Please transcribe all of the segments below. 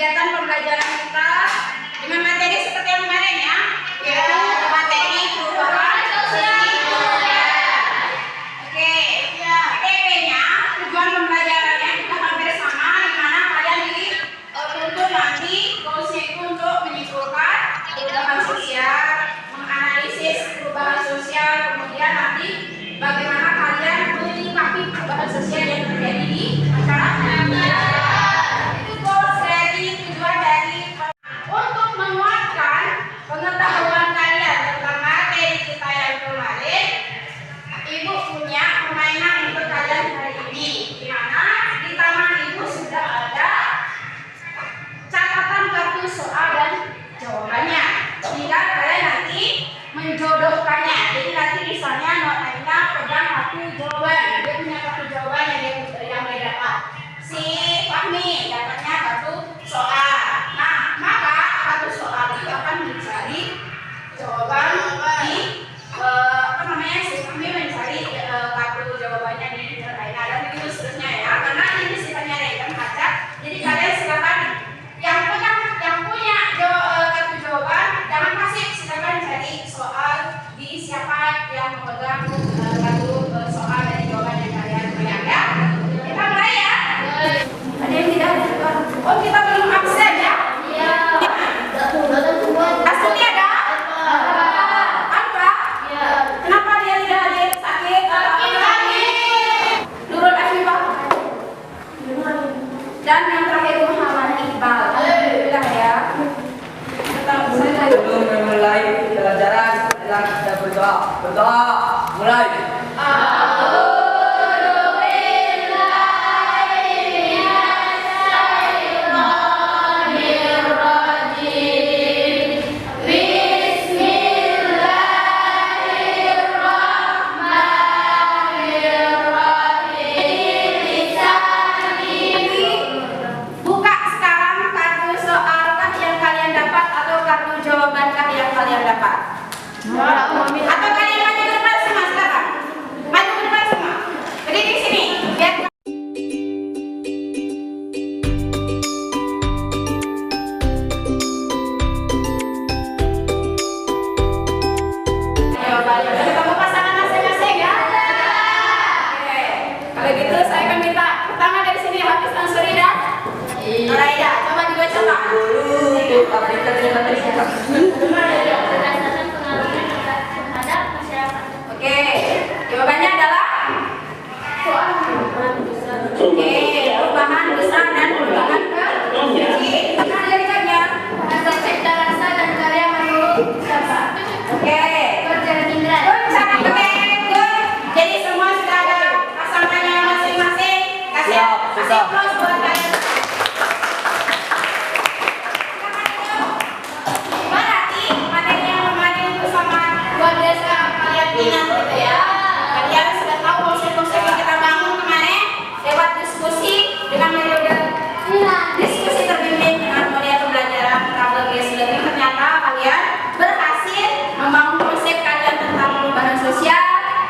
kegiatan pembelajaran kita dengan materi seperti yang kemarin ya, yaitu materi perubahan sosial. Oke, TP-nya tujuan pembelajarannya juga hampir sama, di mana kalian dituntut nanti goalsnya itu untuk menyimpulkan perubahan sosial, menganalisis perubahan sosial, kemudian nanti bagaimana kalian menyikapi perubahan sosial yang terjadi di masyarakat. Itu goals dari tujuan dari untuk menguatkan pengetahuan kalian tentang materi kita yang kemarin. Ibu punya permainan untuk kalian hari ini, di mana di taman ibu sudah ada catatan kartu soal dan jawabannya. Tinggal kalian nanti menjodohkannya. Jadi nanti misalnya notanya pegang kartu jawaban, dia punya kartu jawaban yang dia dapat. Si Fahmi dapatnya kartu soal. Nah, maka kartu soal itu akan mencari jawaban di si Fahmi mencari kartu jawabannya di lainnya dan begitu seterusnya ya. Karena ini sifatnya random acak. Jadi kalian silakan yang punya kartu jawaban jangan pasif, silakan cari soal di siapa yang memegang kartu soal dari jawaban yang kalian punya ya. Kita mulai ya. Ada yang tidak? Oh, kita belum absen ya? Iya. Asli ada? Apa? Iya. Kenapa dia tidak hadir? Sakit? Sakit. Nurul Afifah. Dan yang terakhir Muhammad Iqbal. Alhamdulillah ya. Sebelum memulai pelajaran, kita berdoa. Berdoa. Mulai. Buka sekarang kartu soalkah yang kalian dapat atau kartu jawabankah yang kalian dapat? Atau kalian maju ke depan semua sekarang? Maju ke depan semua. Berdiri di sini. Biar jawabannya. Ketemu pasangan masing-masing ya? Oke. Kalau gitu saya akan minta pertama dari sini Hafiz Ansuri dan Noraida. Coba dibacakan. Oke, jawabannya adalah perubahan besar dan perubahan kecil. Nah, lihatnya ada cipta rasa dan karya menurut siapa? Oke, oke, good. Jadi semua sudah ada pasangannya masing-masing. Kasih plus buat kalian. Berarti materi yang kemarin itu sama luar biasa kalian ingat gitu ya. Kalian sudah tahu konsep-konsep yang kita bangun kemarin lewat diskusi dengan metode diskusi terbimbing dengan model pembelajaran tabel GS Learning. Ternyata kalian berhasil membangun konsep kalian tentang perubahan sosial,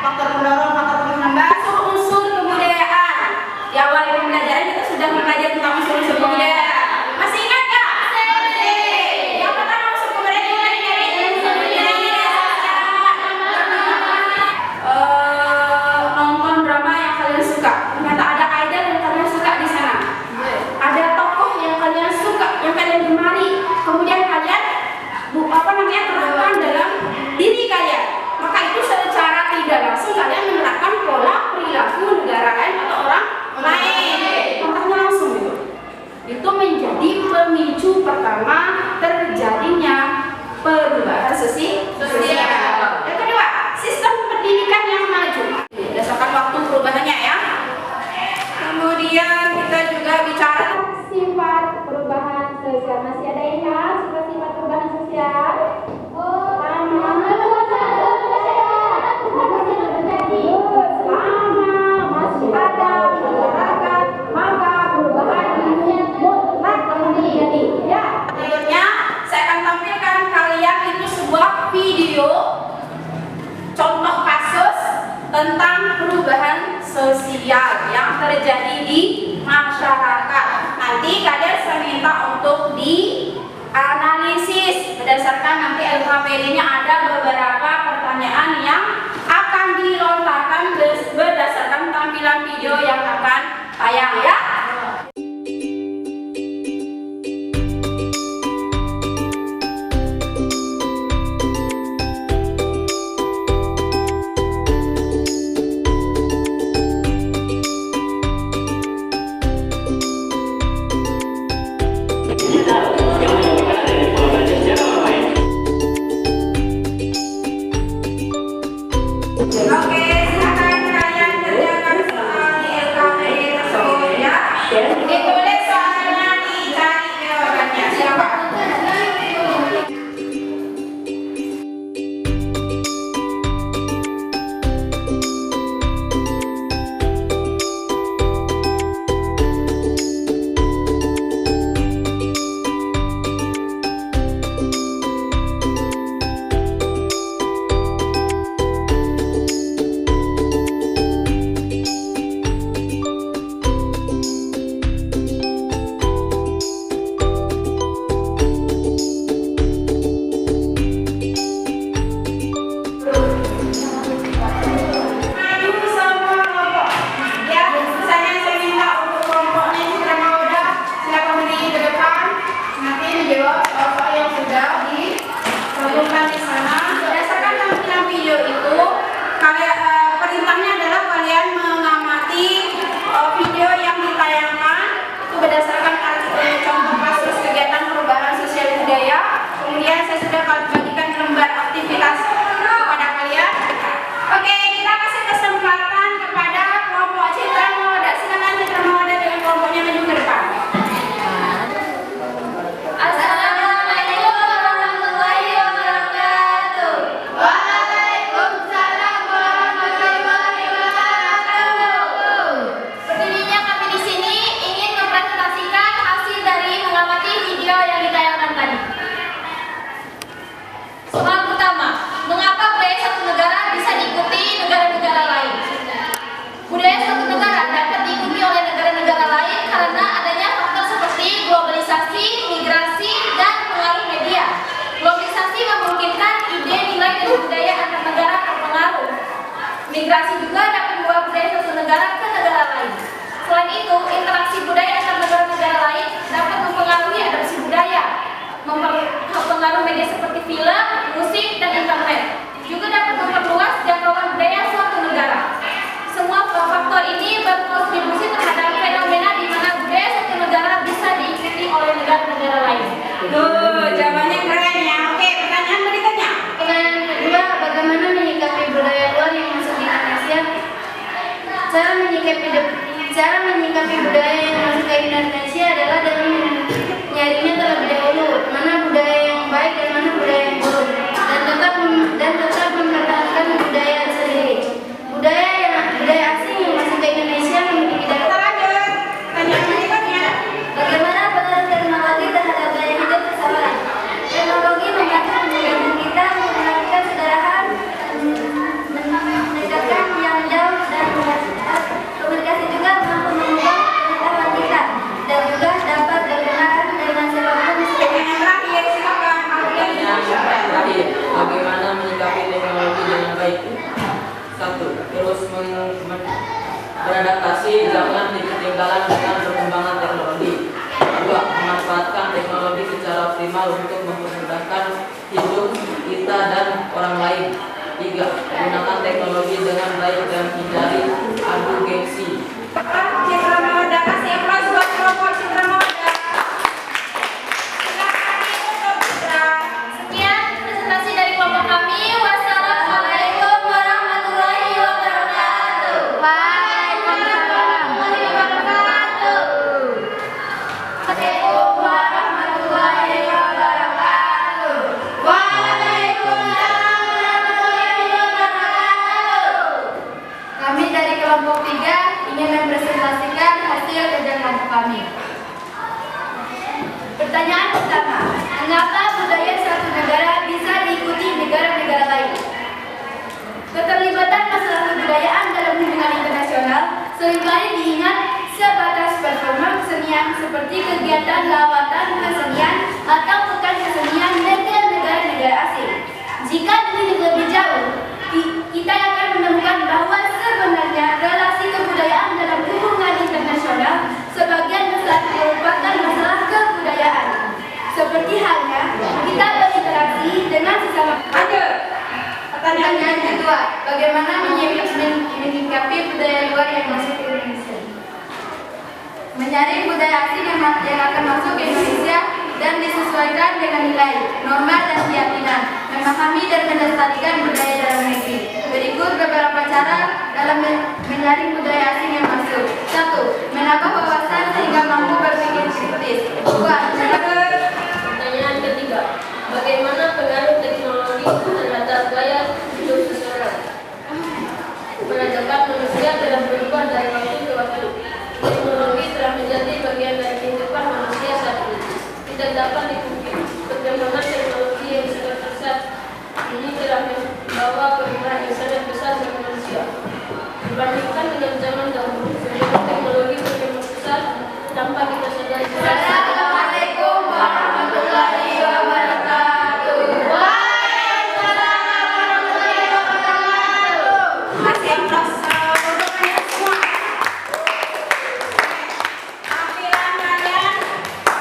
faktor pendorong, faktor penghambat, unsur kebudayaan. Di awal pembelajaran kita sudah mempelajari tentang unsur kebudayaan. Masih ingat nggak? Yang pertama unsur kebudayaan yang tadi nonton drama yang kalian suka. Ternyata ada idol yang kalian suka di sana. Ada tokoh yang kalian suka, yang kalian gemari. Kemudian kalian terapkan dalam diri kalian. Maka itu secara tidak langsung kalian menerapkan pola perilaku negara lain atau orang lain. Contohnya langsung itu. Itu menjadi pemicu pertama terjadinya perubahan sosial. Yang kedua, sistem pendidikan yang maju. Berdasarkan waktu perubahannya ya. Kemudian kita juga bicara sifat perubahan sosial. Masih ada yang ingat sifat-sifat perubahan sosial? Masih ada masyarakat, maka perubahan mutlak terjadi. Ya, selanjutnya saya akan tampilkan kalian itu sebuah video contoh kasus tentang perubahan sosial yang terjadi di masyarakat. Nah, nanti kalian saya minta untuk dianalisis berdasarkan nanti LKPD-nya ada beberapa pertanyaan yang akan dilontarkan berdasarkan tampilan video yang akan tayang ya. Oke, silakan kalian kerjakan soal di LKPD tersebut ya. Ditulis soalnya, dicari jawabannya. Silakan. Perintahnya adalah kalian mengamati video yang ditayangkan itu berdasarkan contoh kasus kegiatan perubahan sosial budaya. Kemudian saya sudah bagikan lembar aktivitas kepada kalian. Oke, kita kasih kesempatan kepada kelompok Citra Moda. Silakan Citra Moda dengan kelompoknya maju ke depan. Assalamualaikum warahmatullahi wabarakatuh. Waalaikumsalam warahmatullahi wabarakatuh. Berdirinya kami di sini ingin mempresentasikan hasil dari mengamati video yang ditayangkan tadi. Soal pertama, mengapa budaya satu negara bisa diikuti negara-negara lain? Budaya suatu negara dapat diikuti oleh negara-negara lain karena adanya faktor seperti globalisasi, migrasi, dan pengaruh media. Globalisasi memungkinkan ide, nilai, dan budaya antar negara terpengaruh. Migrasi juga dapat membawa budaya suatu negara ke negara lain. Selain itu, interaksi budaya antar negara-negara lain dapat mempengaruhi adopsi budaya, mempengaruhi media seperti film, musik, dan internet. Juga dapat memperluas jangkauan budaya suatu negara. Semua faktor ini berkontribusi terhadap fenomena di mana budaya suatu negara bisa diikuti oleh negara-negara lain. Tuh, jawabannya keren ya. Oke, pertanyaan berikutnya. Pertanyaan kedua, bagaimana menyikapi budaya luar yang masuk di Indonesia? Cara menyikapi budaya yang masuk ke Indonesia adalah dengan menyarinya terlebih dahulu, mana budaya yang baik dan mana budaya yang buruk, dan tetap mempertahankan budaya sendiri. Budaya asing yang masuk ke Indonesia memiliki Kita lanjut. Pertanyaan berikutnya. bagaimana pengaruh teknologi terhadap gaya hidup seseorang? Teknologi membantu memudahkan kita melakukan sederhana, menegakkan yang jauh dan komunikasi juga mampu mengubah pengetahuan kita dan juga dapat berkenalan dengan siapapun. Pertanyaan terakhir, silakan. Pertanyaan terakhir, bagaimana menyikapi teknologi dengan baik? 1. Terus beradaptasi, jangan ketinggalan dengan perkembangan teknologi. 2. Memanfaatkan teknologi secara optimal untuk memudahkan hidup kita dan orang lain. 3. Gunakan teknologi dengan baik dan hindari adu gengsi. Citra Moda, kasih aplaus buat kelompok Citra Moda. Silakan ditutup, Citra. Sekian presentasi dari kelompok kami. Wassalamualaikum warahmatullahi wabarakatuh. Waalaikumsalam warahmatullahi wabarakatuh. Assalamualaikum warahmatullahi wabarakatuh. Waalaikumsalam warahmatullahi wabarakatuh. Kami dari kelompok 3 ingin mempresentasikan hasil kerja kelompok kami. Pertanyaan pertama, mengapa budaya suatu negara bisa diikuti negara-negara lain? Keterlibatan masalah kebudayaan dalam hubungan internasional seringkali diingat sebatas performa kesenian seperti kegiatan lawatan kesenian atau pekan kesenian negara-negara asing. Jika dilihat lebih jauh, kita akan menemukan bahwa sebenarnya relasi kebudayaan dalam hubungan internasional sebagian besar merupakan masalah kebudayaan. Seperti halnya kita berinteraksi dengan sesama. Pertanyaan kedua, bagaimana menyikapi budaya luar yang masuk ke Indonesia? Menyaring budaya asing yang akan masuk ke Indonesia dan disesuaikan dengan nilai, norma, dan keyakinan, memahami dan melestarikan budaya dalam negeri. Berikut beberapa cara dalam menyaring budaya asing yang masuk. 1. Menambah wawasan sehingga mampu berpikir kritis. 2. Pertanyaan ketiga, bagaimana pengaruh teknologi terhadap gaya hidup seseorang? Menandakan manusia telah berubah dari waktu ke waktu. Teknologi telah menjadi bagian dari kehidupan manusia saat ini. Tidak dapat dipungkiri, perkembangan teknologi yang sudah pesat ini telah membawa perubahan yang sangat besar bagi manusia. Dibandingkan dengan zaman dahulu, sebelum teknologi berkembang pesat, tanpa kita sadari. Assalamualaikum warahmatullahi wabarakatuh. Waalaikumsalam warahmatullahi wabarakatuh. Masih semua. Tampilan kalian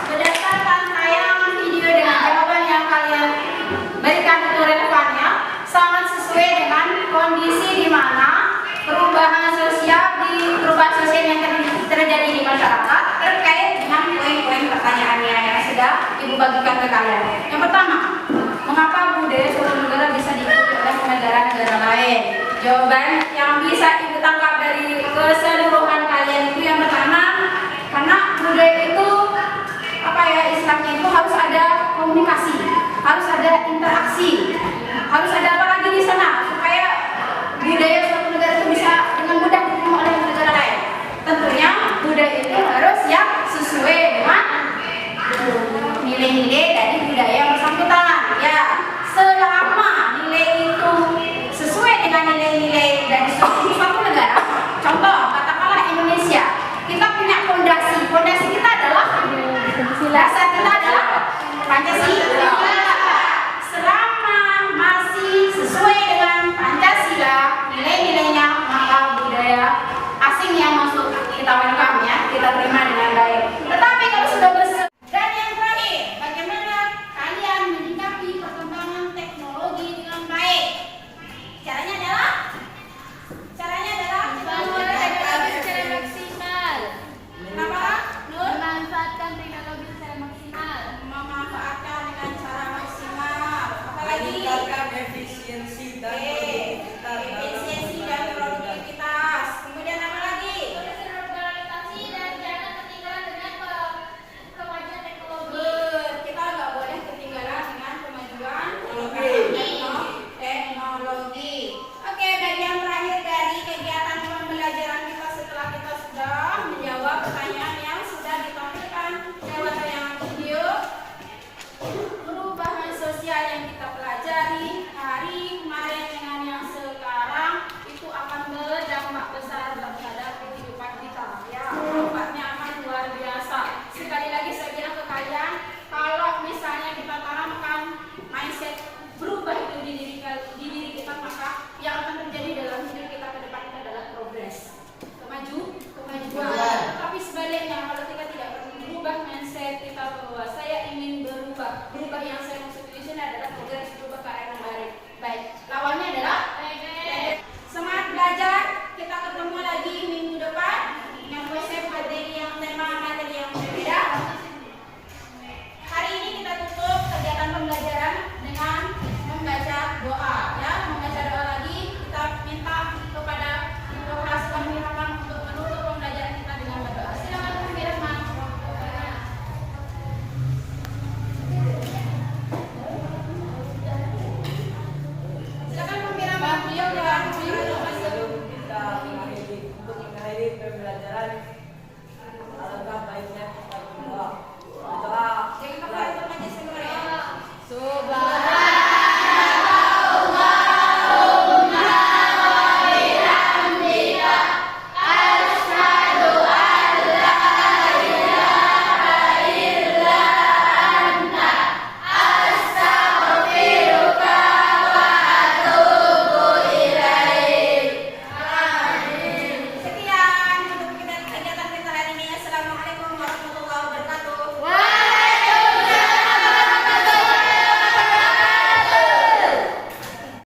berdasarkan tayangan video dengan jawaban yang kalian berikan itu relevan ya, sangat sesuai dengan kondisi di mana perubahan sosial yang terjadi di masyarakat terkait dengan poin-poin pertanyaannya yang sudah Ibu bagikan ke kalian. Yang pertama, mengapa budaya suatu negara bisa diikuti oleh negara-negara lain? Jawaban yang bisa Ibu tangkap dari keseluruhan kalian itu yang pertama, karena budaya itu istilahnya itu harus ada komunikasi, harus ada interaksi, harus ada apa lagi di sana supaya budaya suatu negara itu bisa dengan mudah diterima oleh negara lain. Tentunya budaya itu harus yang sesuai dengan nilai-nilai dari budaya yang bersangkutan. Ya, selama nilai itu sesuai dengan nilai-nilai dari suatu negara, contoh katakanlah Indonesia, kita punya fondasi. Fondasi kita adalah dasar kita adalah Pancasila. Selama masih sesuai dengan Pancasila nilai-nilainya, maka budaya asing yang masuk kita welcome ya, kita terima dengan baik. Tetapi kalau sudah dan yang terakhir, bagaimana kalian menyikapi perkembangan teknologi dengan baik? Caranya adalah secara maksimal. Kenapa? Nur? Memanfaatkan teknologi secara maksimal. Memanfaatkan dengan cara maksimal. Apalagi? Meningkatkan efisiensi dan Efisiensi dan produktivitas. Kemudian apa lagi? Berorientasi dan jangan ketinggalan dengan kemajuan teknologi. Kita nggak boleh ketinggalan dengan kemajuan teknologi. Oke, bagian terakhir dari kegiatan pembelajaran kita setelah kita sudah menjawab pertanyaan yang sudah ditampilkan lewat tayangan video. Perubahan sosial yang kita pelajari hari kemarin dengan yang sekarang itu akan berdampak besar terhadap kehidupan kita. Ya, dampaknya akan luar biasa. Sekali lagi saya bilang ke kalian, kalau misalnya kita tanamkan mindset berubah itu di diri kita, maka yang akan terjadi dalam hidup kita ke depan itu adalah progres, kemajuan. Tapi sebaliknya, kalau kita tidak berubah mindset kita bahwa saya ingin berubah yang